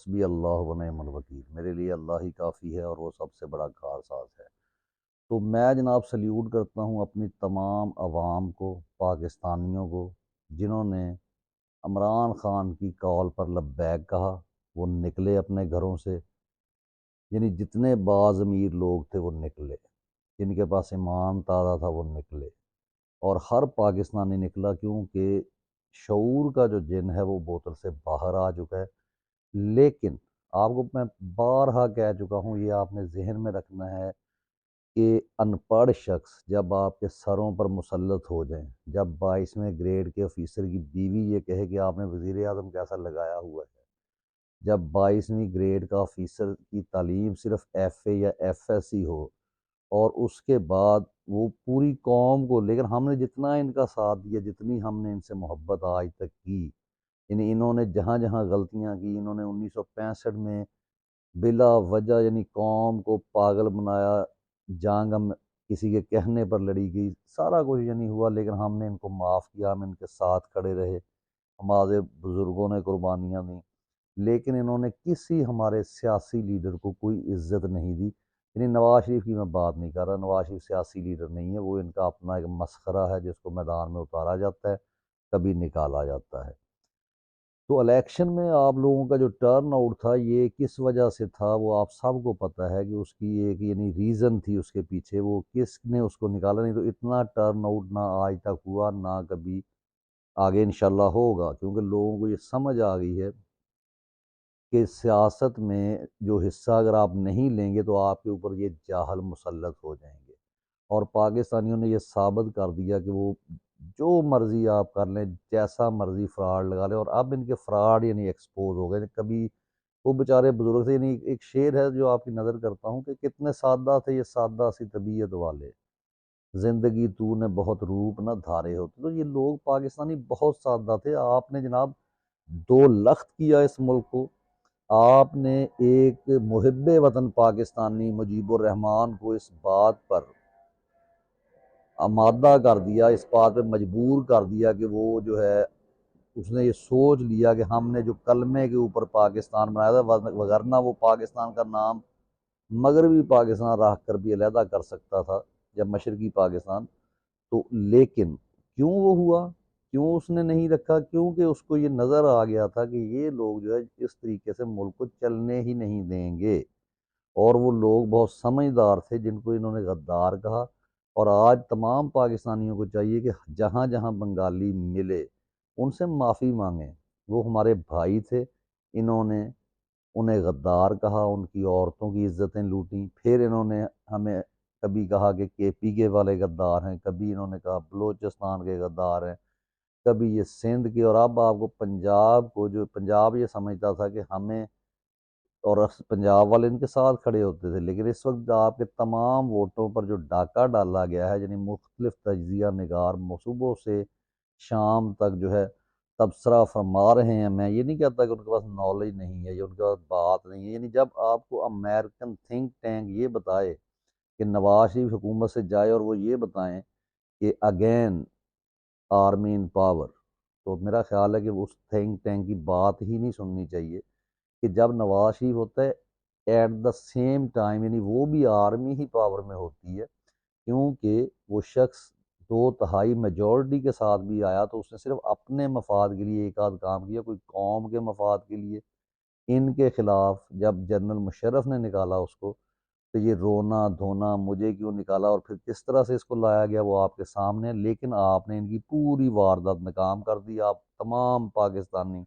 حسبی اللہ و نعم الوکیل، میرے لیے اللہ ہی کافی ہے اور وہ سب سے بڑا کارساز ہے۔ تو میں جناب سلیوٹ کرتا ہوں اپنی تمام عوام کو، پاکستانیوں کو، جنہوں نے عمران خان کی کال پر لبیک کہا، وہ نکلے اپنے گھروں سے، یعنی جتنے باضمیر لوگ تھے وہ نکلے، جن کے پاس ایمان تازہ تھا وہ نکلے، اور ہر پاکستانی نکلا، کیونکہ شعور کا جو جن ہے وہ بوتل سے باہر آ چکا ہے۔ لیکن آپ کو میں بارہا کہہ چکا ہوں، یہ آپ نے ذہن میں رکھنا ہے کہ ان پڑھ شخص جب آپ کے سروں پر مسلط ہو جائیں، جب 22ویں گریڈ کے آفیسر کی بیوی یہ کہے کہ آپ نے وزیر اعظم کیسا لگایا ہوا ہے، جب 22ویں گریڈ کا آفیسر کی تعلیم صرف ایف اے یا ایف ایس سی ہو، اور اس کے بعد وہ پوری قوم کو، لیکن ہم نے جتنا ان کا ساتھ دیا، جتنی ہم نے ان سے محبت آج تک کی، یعنی انہوں نے جہاں جہاں غلطیاں کی، انہوں نے 1965 میں بلا وجہ یعنی قوم کو پاگل بنایا، جنگ ہم کسی کے کہنے پر لڑی گئی، سارا کچھ یعنی ہوا، لیکن ہم نے ان کو معاف کیا، ہم ان کے ساتھ کھڑے رہے، ہمارے بزرگوں نے قربانیاں دیں، لیکن انہوں نے کسی ہمارے سیاسی لیڈر کو کوئی عزت نہیں دی۔ یعنی نواز شریف کی میں بات نہیں کر رہا، نواز شریف سیاسی لیڈر نہیں ہے، وہ ان کا اپنا ایک مسخرہ ہے جس کو میدان میں اتارا جاتا ہے، کبھی نکالا جاتا ہے۔ تو الیکشن میں آپ لوگوں کا جو ٹرن آؤٹ تھا، یہ کس وجہ سے تھا وہ آپ سب کو پتہ ہے کہ اس کی ایک یعنی ریزن تھی اس کے پیچھے، وہ کس نے اس کو نکالا، نہیں تو اتنا ٹرن آؤٹ نہ آج تک ہوا، نہ کبھی آگے انشاءاللہ ہوگا، کیونکہ لوگوں کو یہ سمجھ آ گئی ہے کہ سیاست میں جو حصہ اگر آپ نہیں لیں گے تو آپ کے اوپر یہ جاہل مسلط ہو جائیں گے، اور پاکستانیوں نے یہ ثابت کر دیا کہ وہ جو مرضی آپ کر لیں، جیسا مرضی فراڈ لگا لیں، اور اب ان کے فراڈ یعنی ایکسپوز ہو گئے۔ کبھی وہ بیچارے بزرگ تھے، یعنی ایک شعر ہے جو آپ کی نظر کرتا ہوں کہ کتنے سادہ تھے یہ سادہ سی طبیعت والے، زندگی تو نے بہت روپ نہ دھارے ہوتے۔ تو یہ لوگ پاکستانی بہت سادہ تھے، آپ نے جناب دو لخت کیا اس ملک کو، آپ نے ایک محب وطن پاکستانی مجیب الرحمان کو اس بات پر آمادہ کر دیا، اس بات پہ مجبور کر دیا کہ وہ جو ہے اس نے یہ سوچ لیا کہ ہم نے جو کلمے کے اوپر پاکستان بنایا تھا، وگرنہ وہ پاکستان کا نام مغربی پاکستان رکھ کر بھی علیحدہ کر سکتا تھا یا مشرقی پاکستان۔ تو لیکن کیوں وہ ہوا، کیوں اس نے نہیں رکھا؟ کیونکہ اس کو یہ نظر آ گیا تھا کہ یہ لوگ جو ہے اس طریقے سے ملک کو چلنے ہی نہیں دیں گے، اور وہ لوگ بہت سمجھدار تھے جن کو انہوں نے غدار کہا۔ اور آج تمام پاکستانیوں کو چاہیے کہ جہاں جہاں بنگالی ملے ان سے معافی مانگیں، وہ ہمارے بھائی تھے، انہوں نے انہیں غدار کہا، ان کی عورتوں کی عزتیں لوٹیں، پھر انہوں نے ہمیں کبھی کہا کہ کے پی کے والے غدار ہیں، کبھی انہوں نے کہا بلوچستان کے غدار ہیں، کبھی یہ سندھ کے، اور اب آپ کو پنجاب کو، جو پنجاب یہ سمجھتا تھا کہ ہمیں، اور پنجاب والے ان کے ساتھ کھڑے ہوتے تھے، لیکن اس وقت آپ کے تمام ووٹوں پر جو ڈاکہ ڈالا گیا ہے، یعنی مختلف تجزیہ نگار صبح سے شام تک جو ہے تبصرہ فرما رہے ہیں، میں یہ نہیں کہتا کہ ان کے پاس نالج نہیں ہے یا ان کے پاس بات نہیں ہے، یعنی جب آپ کو امریکن تھنک ٹینک یہ بتائے کہ نواز شریف حکومت سے جائے، اور وہ یہ بتائیں کہ اگین آرمی ان پاور، تو میرا خیال ہے کہ اس تھنک ٹینک کی بات ہی نہیں سننی چاہیے، کہ جب نواز شریف ہوتا ہے ایٹ دا سیم ٹائم، یعنی وہ بھی آرمی ہی پاور میں ہوتی ہے، کیونکہ وہ شخص دو تہائی میجورٹی کے ساتھ بھی آیا تو اس نے صرف اپنے مفاد کے لیے ایک آدھ کام کیا، کوئی قوم کے مفاد کے لیے۔ ان کے خلاف جب جنرل مشرف نے نکالا اس کو، تو یہ رونا دھونا مجھے کیوں نکالا، اور پھر کس طرح سے اس کو لایا گیا وہ آپ کے سامنے ہے، لیکن آپ نے ان کی پوری واردات ناکام کر دی۔ آپ تمام پاکستانی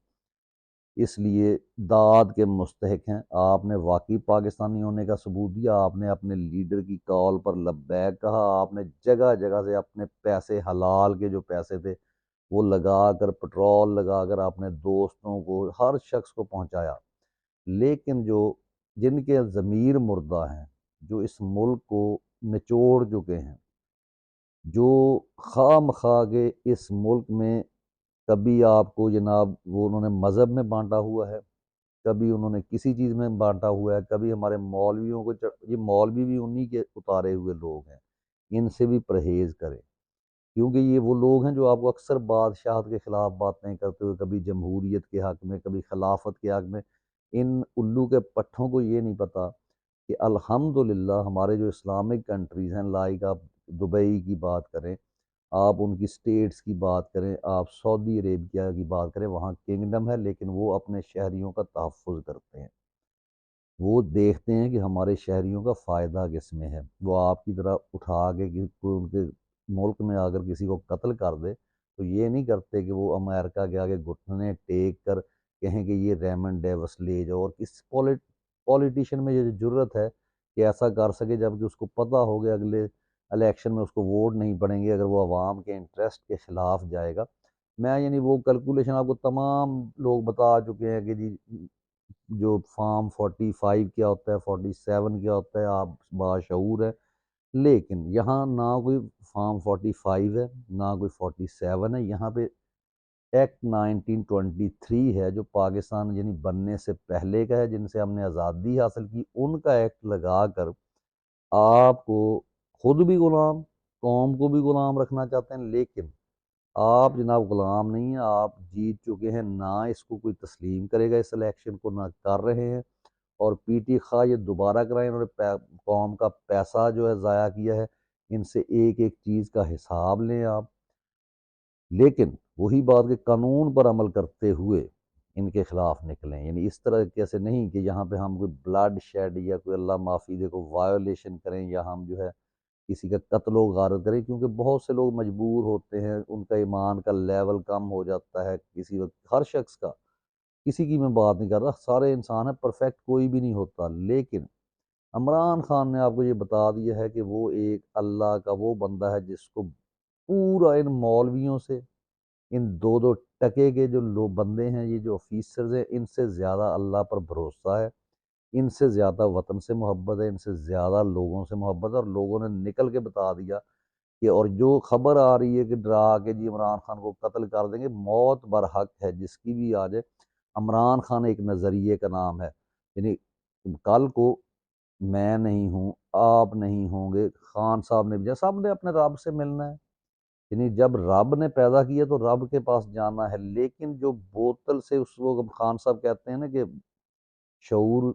اس لیے داد کے مستحق ہیں، آپ نے واقعی پاکستانی ہونے کا ثبوت دیا، آپ نے اپنے لیڈر کی کال پر لبیک کہا، آپ نے جگہ جگہ سے اپنے پیسے، حلال کے جو پیسے تھے وہ لگا کر، پٹرول لگا کر اپنے دوستوں کو، ہر شخص کو پہنچایا، لیکن جن کے ضمیر مردہ ہیں، جو اس ملک کو نچوڑ چکے ہیں، جو خواہ مخواہ کے اس ملک میں کبھی آپ کو جناب وہ انہوں نے مذہب میں بانٹا ہوا ہے، کبھی انہوں نے کسی چیز میں بانٹا ہوا ہے، کبھی ہمارے مولویوں کو یہ مولوی بھی انہی کے اتارے ہوئے لوگ ہیں، ان سے بھی پرہیز کریں، کیونکہ یہ وہ لوگ ہیں جو آپ کو اکثر بادشاہت کے خلاف باتیں کرتے ہوئے، کبھی جمہوریت کے حق میں، کبھی خلافت کے حق میں، ان الو کے پٹھوں کو یہ نہیں پتہ کہ الحمدللہ ہمارے جو اسلامک کنٹریز ہیں، لائک آپ دبئی کی بات کریں، آپ ان کی اسٹیٹس کی بات کریں، آپ سعودی عربیہ کی بات کریں، وہاں کنگڈم ہے لیکن وہ اپنے شہریوں کا تحفظ کرتے ہیں۔ وہ دیکھتے ہیں کہ ہمارے شہریوں کا فائدہ کس میں ہے۔ وہ آپ کی طرح اٹھا کے کوئی ان کے ملک میں اگر کسی کو قتل کر دے تو یہ نہیں کرتے کہ وہ امریکہ کے آگے گھٹنے ٹیک کر کہیں کہ یہ ریمن ڈیوس لے جاؤ، اور کس پولیٹیشین میں یہ جرت ہے کہ ایسا کر سکے جبکہ اس کو پتہ ہو گیا اگلے الیکشن میں اس کو ووٹ نہیں پڑیں گے اگر وہ عوام کے انٹرسٹ کے خلاف جائے گا۔ میں یعنی وہ کیلکولیشن آپ کو تمام لوگ بتا چکے ہیں کہ جی جو فارم 45 کیا ہوتا ہے، 47 کیا ہوتا ہے، آپ باشعور ہے، لیکن یہاں نہ کوئی فارم 45 ہے نہ کوئی 47 ہے، یہاں پہ ایکٹ 1923 ہے جو پاکستان یعنی بننے سے پہلے کا ہے، جن سے ہم نے آزادی حاصل کی، ان کا ایکٹ لگا کر آپ کو خود بھی غلام، قوم کو بھی غلام رکھنا چاہتے ہیں، لیکن آپ جناب غلام نہیں ہیں، آپ جیت چکے ہیں، نہ اس کو کوئی تسلیم کرے گا اس الیکشن کو، نہ کر رہے ہیں، اور پی ٹی خواہ یہ دوبارہ کرائیں، انہوں نے قوم کا پیسہ جو ہے ضائع کیا ہے، ان سے ایک ایک چیز کا حساب لیں آپ، لیکن وہی بات کہ قانون پر عمل کرتے ہوئے ان کے خلاف نکلیں، یعنی اس طرح کیسے نہیں کہ یہاں پہ ہم کوئی بلڈ شیڈ یا کوئی اللہ معافی دے کو وائیولیشن کریں یا ہم جو ہے کسی کا قتل و غارت کریں، کیونکہ بہت سے لوگ مجبور ہوتے ہیں، ان کا ایمان کا لیول کم ہو جاتا ہے کسی وقت، ہر شخص کا، کسی کی میں بات نہیں کر رہا، سارے انسان ہیں، پرفیکٹ کوئی بھی نہیں ہوتا، لیکن عمران خان نے آپ کو یہ بتا دیا ہے کہ وہ ایک اللہ کا وہ بندہ ہے جس کو پورا ان مولویوں سے، ان دو دو ٹکے کے جو لوگ بندے ہیں، یہ جو آفیسرز ہیں، ان سے زیادہ اللہ پر بھروسہ ہے، ان سے زیادہ وطن سے محبت ہے، ان سے زیادہ لوگوں سے محبت ہے، اور لوگوں نے نکل کے بتا دیا کہ، اور جو خبر آ رہی ہے کہ ڈرا کے جی عمران خان کو قتل کر دیں گے، موت برحق ہے جس کی بھی آ جائے، عمران خان ایک نظریے کا نام ہے، یعنی کل کو میں نہیں ہوں، آپ نہیں ہوں گے، خان صاحب نے بھی سب نے اپنے رب سے ملنا ہے، یعنی جب رب نے پیدا کیا تو رب کے پاس جانا ہے، لیکن جو بوتل سے اس وقت خان صاحب کہتے ہیں نا کہ شعور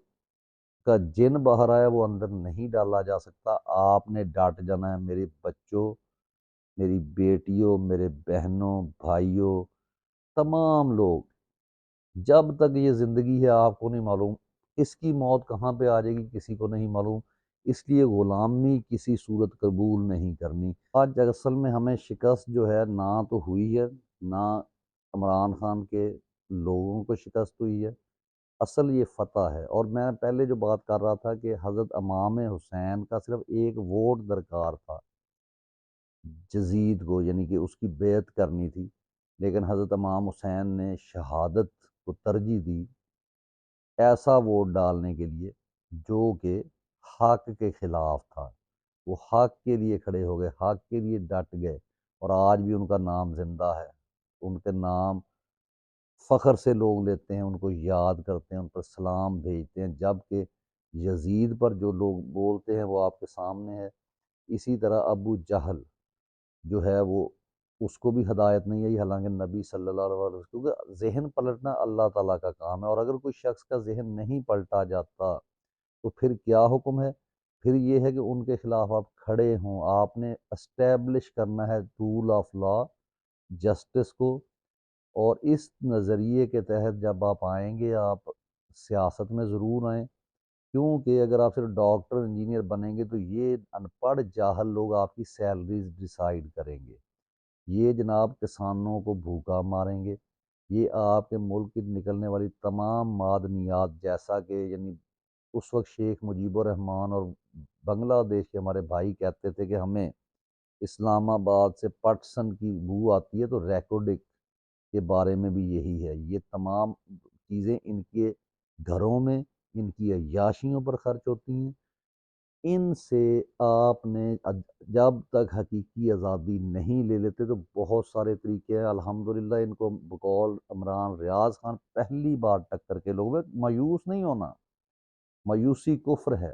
کا جن باہر آیا وہ اندر نہیں ڈالا جا سکتا، آپ نے ڈٹ جانا ہے میرے بچوں، میری بیٹیوں، میرے بہنوں، بھائیوں، تمام لوگ، جب تک یہ زندگی ہے آپ کو نہیں معلوم اس کی موت کہاں پہ آ جائے گی، کسی کو نہیں معلوم، اس لیے غلامی کسی صورت قبول نہیں کرنی۔ آج اصل میں ہمیں شکست جو ہے نہ تو ہوئی ہے، نہ عمران خان کے لوگوں کو شکست ہوئی ہے، اصل یہ فتح ہے، اور میں پہلے جو بات کر رہا تھا کہ حضرت امام حسین کا صرف ایک ووٹ درکار تھا یزید کو، یعنی کہ اس کی بیعت کرنی تھی، لیکن حضرت امام حسین نے شہادت کو ترجیح دی ایسا ووٹ ڈالنے کے لیے جو کہ حق کے خلاف تھا، وہ حق کے لیے کھڑے ہو گئے، حق کے لیے ڈٹ گئے، اور آج بھی ان کا نام زندہ ہے، ان کے نام فخر سے لوگ لیتے ہیں، ان کو یاد کرتے ہیں، ان پر سلام بھیجتے ہیں، جبکہ یزید پر جو لوگ بولتے ہیں وہ آپ کے سامنے ہے۔ اسی طرح ابو جہل جو ہے وہ، اس کو بھی ہدایت نہیں آئی، حالانکہ نبی صلی اللہ علیہ وسلم، کیونکہ ذہن پلٹنا اللہ تعالیٰ کا کام ہے، اور اگر کوئی شخص کا ذہن نہیں پلٹا جاتا تو پھر کیا حکم ہے؟ پھر یہ ہے کہ ان کے خلاف آپ کھڑے ہوں، آپ نے اسٹیبلش کرنا ہے رول آف لا، جسٹس کو، اور اس نظریے کے تحت جب آپ آئیں گے، آپ سیاست میں ضرور آئیں، کیونکہ اگر آپ صرف ڈاکٹر انجینئر بنیں گے تو یہ ان پڑھ جاہل لوگ آپ کی سیلریز ڈیسائیڈ کریں گے، یہ جناب کسانوں کو بھوکا ماریں گے، یہ آپ کے ملک کی نکلنے والی تمام معدنیات، جیسا کہ یعنی اس وقت شیخ مجیب الرحمن اور بنگلہ دیش کے ہمارے بھائی کہتے تھے کہ ہمیں اسلام آباد سے پٹسن کی بو آتی ہے، تو ریکوڈک کے بارے میں بھی یہی ہے، یہ تمام چیزیں ان کے گھروں میں، ان کی عیاشیوں پر خرچ ہوتی ہیں، ان سے آپ نے جب تک حقیقی آزادی نہیں لے لیتے تو بہت سارے طریقے ہیں، الحمدللہ ان کو بقول عمران ریاض خان پہلی بار ٹکر کے لوگ میں، مایوس نہیں ہونا، مایوسی کفر ہے،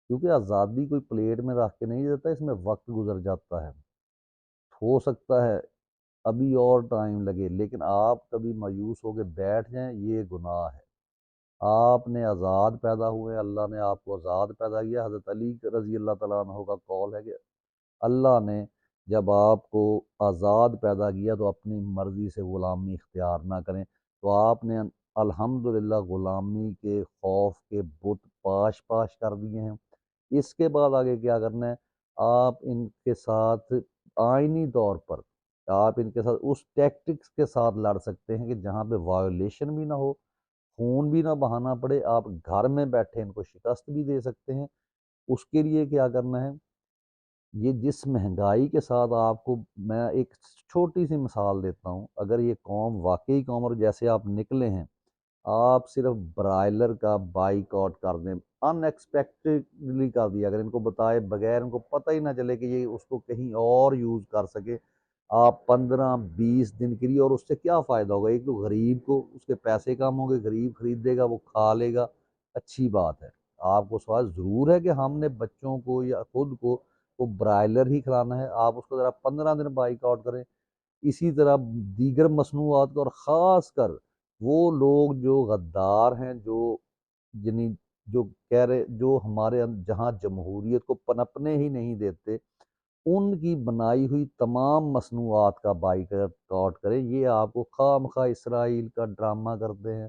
کیونکہ آزادی کوئی پلیٹ میں رکھ کے نہیں دیتا، اس میں وقت گزر جاتا ہے، ہو سکتا ہے ابھی اور ٹائم لگے، لیکن آپ کبھی مایوس ہو کے بیٹھ جائیں، یہ گناہ ہے۔ آپ نے آزاد پیدا ہوئے، اللہ نے آپ کو آزاد پیدا کیا۔ حضرت علی رضی اللہ تعالیٰ عنہ کا قول ہے کہ اللہ نے جب آپ کو آزاد پیدا کیا تو اپنی مرضی سے غلامی اختیار نہ کریں، تو آپ نے الحمدللہ غلامی کے خوف کے بت پاش پاش کر دیے ہیں۔ اس کے بعد آگے کیا کرنا ہے؟ آپ ان کے ساتھ آئینی طور پر آپ ان کے ساتھ اس ٹیکٹکس کے ساتھ لڑ سکتے ہیں کہ جہاں پہ وایولیشن بھی نہ ہو، خون بھی نہ بہانا پڑے، آپ گھر میں بیٹھے ان کو شکست بھی دے سکتے ہیں۔ اس کے لیے کیا کرنا ہے؟ یہ جس مہنگائی کے ساتھ آپ کو میں ایک چھوٹی سی مثال دیتا ہوں، اگر یہ قوم واقعی قوم، اور جیسے آپ نکلے ہیں، آپ صرف برائلر کا بائیک آؤٹ کر دیں، ان ایکسپیکٹڈلی کر دیا، اگر ان کو بتائے بغیر ان کو پتہ ہی نہ چلے کہ یہ اس کو کہیں اور یوز کر سکے، آپ 15-20 دن کے لیے، اور اس سے کیا فائدہ ہوگا؟ ایک تو غریب کو اس کے پیسے کم ہوں گے، غریب خرید دے گا، وہ کھا لے گا، اچھی بات ہے۔ آپ کو سوال ضرور ہے کہ ہم نے بچوں کو یا خود کو برائلر ہی کھلانا ہے، آپ اس کو ذرا 15 دن بائیک آؤٹ کریں۔ اسی طرح دیگر مصنوعات کو، اور خاص کر وہ لوگ جو غدار ہیں، یعنی جو کہہ رہے، جو ہمارے جہاں جمہوریت کو پنپنے ہی نہیں دیتے، ان کی بنائی ہوئی تمام مصنوعات کا بائیک آؤٹ کریں۔ یہ آپ کو خواہ مخواہ اسرائیل کا ڈرامہ کرتے ہیں،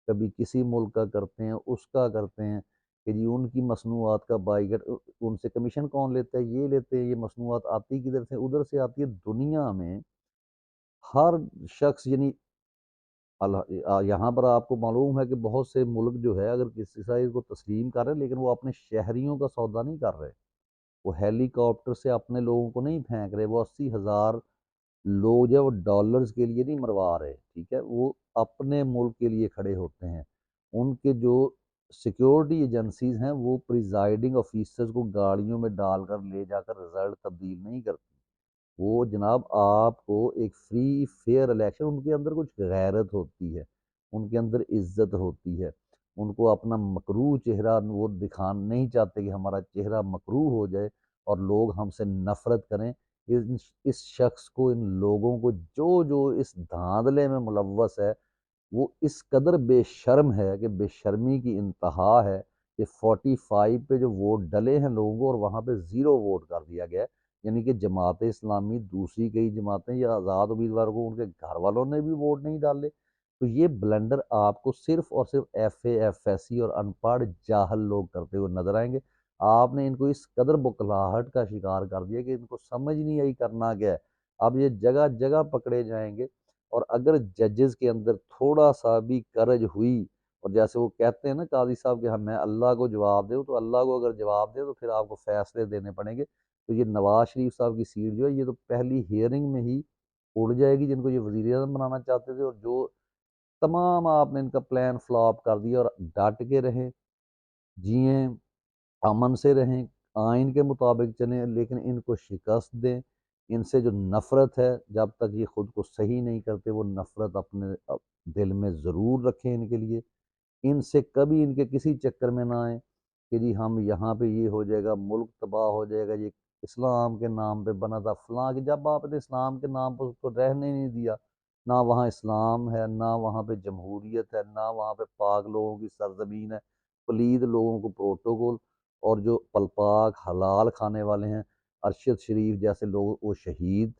کبھی کسی ملک کا کرتے ہیں، اس کا کرتے ہیں کہ جی ان کی مصنوعات کا بائیکاٹ، ان سے کمیشن کون لیتا ہے؟ یہ لیتے ہیں۔ یہ مصنوعات آتی کدھر سے؟ ادھر سے آتی ہے۔ دنیا میں ہر شخص، یعنی یہاں پر آپ کو معلوم ہے کہ بہت سے ملک جو ہے اگر کسی سائز کو تسلیم کر رہے ہیں، لیکن وہ اپنے شہریوں کا سودا نہیں کر رہے، وہ ہیلی کاپٹر سے اپنے لوگوں کو نہیں پھینک رہے، وہ 80,000 لوگ جو ہے وہ ڈالرز کے لیے نہیں مروا رہے، ٹھیک ہے، وہ اپنے ملک کے لیے کھڑے ہوتے ہیں۔ ان کے جو سیکیورٹی ایجنسیز ہیں وہ پریزائڈنگ آفیسرز کو گاڑیوں میں ڈال کر لے جا کر رزلٹ تبدیل نہیں کرتے، وہ جناب آپ کو ایک فری فیئر الیکشن، ان کے اندر کچھ غیرت ہوتی ہے، ان کے اندر عزت ہوتی ہے، ان کو اپنا مکروہ چہرہ وہ دکھان نہیں چاہتے کہ ہمارا چہرہ مکروہ ہو جائے اور لوگ ہم سے نفرت کریں۔ اس شخص کو، ان لوگوں کو جو اس دھاندلے میں ملوث ہے، وہ اس قدر بے شرم ہے کہ بے شرمی کی انتہا ہے کہ 45 پہ جو ووٹ ڈلے ہیں لوگوں کو، اور وہاں پہ 0 ووٹ کر دیا گیا ہے، یعنی کہ جماعت اسلامی، دوسری کئی جماعتیں یا آزاد امیدواروں کو ان کے گھر والوں نے بھی ووٹ نہیں ڈالے۔ تو یہ بلنڈر آپ کو صرف اور صرف ایف ایس سی اور ان پڑھ جاہل لوگ کرتے ہوئے نظر آئیں گے۔ آپ نے ان کو اس قدر بکلاہٹ کا شکار کر دیا کہ ان کو سمجھ نہیں آئی کرنا کیا ہے۔ اب یہ جگہ جگہ پکڑے جائیں گے، اور اگر ججز کے اندر تھوڑا سا بھی کرج ہوئی، اور جیسے وہ کہتے ہیں نا قاضی صاحب کہ میں اللہ کو جواب دوں، تو اللہ کو اگر جواب دے تو پھر آپ کو فیصلے دینے پڑیں گے۔ تو یہ نواز شریف صاحب کی سیٹ جو ہے، یہ تو پہلی ہیئرنگ میں ہی اڑ جائے گی، جن کو یہ وزیر اعظم بنانا چاہتے تھے، اور جو تمام آپ نے ان کا پلان فلاپ کر دیا۔ اور ڈٹ کے رہیں، جئیں، امن سے رہیں، آئین کے مطابق چلیں، لیکن ان کو شکست دیں۔ ان سے جو نفرت ہے، جب تک یہ خود کو صحیح نہیں کرتے، وہ نفرت اپنے دل میں ضرور رکھیں ان کے لیے۔ ان سے کبھی ان کے کسی چکر میں نہ آئیں کہ جی ہم یہاں پہ یہ ہو جائے گا، ملک تباہ ہو جائے گا، یہ اسلام کے نام پہ بنا تھا فلاں، کہ جب آپ نے اسلام کے نام پر اس کو رہنے نہیں دیا، نہ وہاں اسلام ہے، نہ وہاں پہ جمہوریت ہے، نہ وہاں پہ پاک لوگوں کی سرزمین ہے، پلید لوگوں کو پروٹوکول، اور جو پلپاک حلال کھانے والے ہیں، ارشد شریف جیسے لوگ وہ شہید،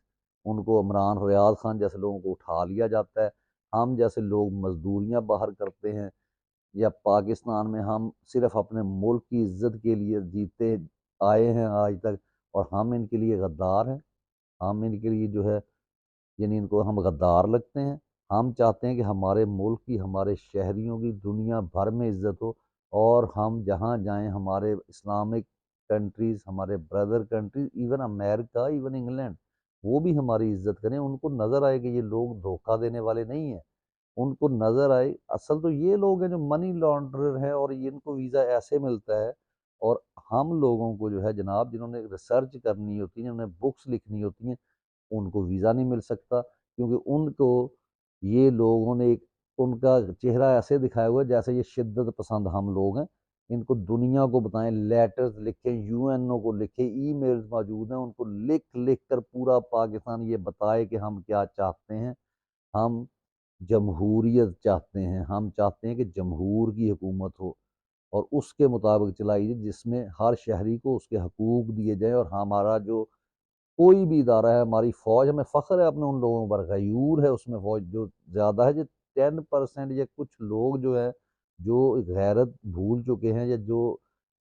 ان کو عمران ریاض خان جیسے لوگوں کو اٹھا لیا جاتا ہے، ہم جیسے لوگ مزدوریاں باہر کرتے ہیں، یا پاکستان میں ہم صرف اپنے ملک کی عزت کے لیے جیتے آئے ہیں آج تک، اور ہم ان کے لیے غدار ہیں، ہم ان کے لیے جو ہے، یعنی ان کو ہم غدار لگتے ہیں۔ ہم چاہتے ہیں کہ ہمارے ملک کی، ہمارے شہریوں کی دنیا بھر میں عزت ہو، اور ہم جہاں جائیں، ہمارے اسلامک کنٹریز، ہمارے بردر کنٹریز، ایون امریکہ، ایون انگلینڈ، وہ بھی ہماری عزت کریں، ان کو نظر آئے کہ یہ لوگ دھوکہ دینے والے نہیں ہیں، ان کو نظر آئے اصل تو یہ لوگ ہیں جو منی لانڈرر ہیں، اور ان کو ویزا ایسے ملتا ہے، اور ہم لوگوں کو جو ہے جناب، جنہوں نے ریسرچ کرنی ہوتی ہے، جنہوں نے بکس لکھنی ہوتی ہیں، ان کو ویزا نہیں مل سکتا، کیونکہ ان کو یہ لوگوں نے ان کا چہرہ ایسے دکھایا ہوا ہے جیسے یہ شدت پسند ہم لوگ ہیں۔ ان کو دنیا کو بتائیں، لیٹرز لکھیں، یو این او کو لکھیں، ای میلز موجود ہیں، ان کو لکھ لکھ کر پورا پاکستان یہ بتائے کہ ہم کیا چاہتے ہیں۔ ہم جمہوریت چاہتے ہیں، ہم چاہتے ہیں کہ جمہور کی حکومت ہو اور اس کے مطابق چلائی جائے، جس میں ہر شہری کو اس کے حقوق دیے جائیں، اور ہمارا جو کوئی بھی ادارہ ہے، ہماری فوج، ہمیں فخر ہے اپنے ان لوگوں پر، غیور ہے اس میں فوج جو زیادہ ہے، جو 10% یا کچھ لوگ جو ہے جو غیرت بھول چکے ہیں یا جو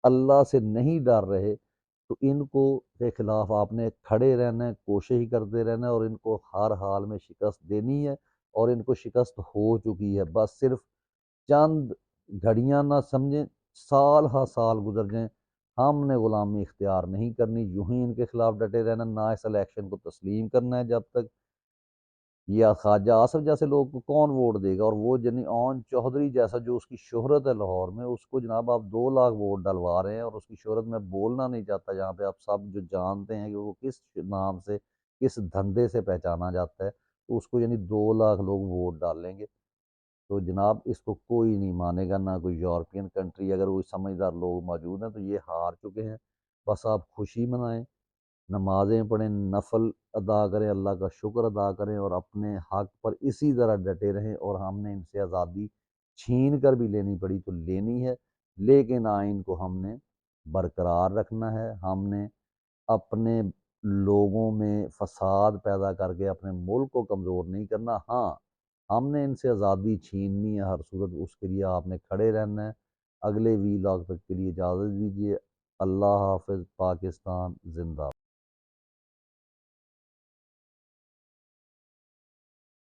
اللہ سے نہیں ڈر رہے، تو ان کو کے خلاف آپ نے کھڑے رہنا ہے، کوشش کرتے رہنا ہے، اور ان کو ہر حال میں شکست دینی ہے، اور ان کو شکست ہو چکی ہے، بس صرف چند گھڑیاں نہ سمجھیں، سال ہا سال گزر جائیں، ہم نے غلامی اختیار نہیں کرنی، یوں ہی ان کے خلاف ڈٹے رہنا، نہ اس الیکشن کو تسلیم کرنا ہے جب تک یہ خواجہ آصف جیسے لوگ کو کون ووٹ دے گا، اور وہ جنی اون چودھری جیسا جو اس کی شہرت ہے لاہور میں، اس کو جناب آپ 2 لاکھ ووٹ ڈلوا رہے ہیں، اور اس کی شہرت میں بولنا نہیں چاہتا، جہاں پہ آپ سب جو جانتے ہیں کہ وہ کس نام سے کس دھندے سے پہچانا جاتا ہے، تو اس کو یعنی 2 لاکھ لوگ ووٹ ڈال لیں گے، تو جناب اس کو کوئی نہیں مانے گا، نہ کوئی یورپین کنٹری، اگر کوئی سمجھدار لوگ موجود ہیں تو یہ ہار چکے ہیں، بس آپ خوشی منائیں، نمازیں پڑھیں، نفل ادا کریں، اللہ کا شکر ادا کریں، اور اپنے حق پر اسی طرح ڈٹے رہیں، اور ہم نے ان سے آزادی چھین کر بھی لینی پڑی تو لینی ہے، لیکن آئین کو ہم نے برقرار رکھنا ہے، ہم نے اپنے لوگوں میں فساد پیدا کر کے اپنے ملک کو کمزور نہیں کرنا، ہاں ہم نے ان سے آزادی چھیننی ہے ہر صورت، اس کے لیے آپ نے کھڑے رہنا ہے، اگلے وی لاگ تک کے لیے اجازت دیجیے، اللہ حافظ، پاکستان زندہ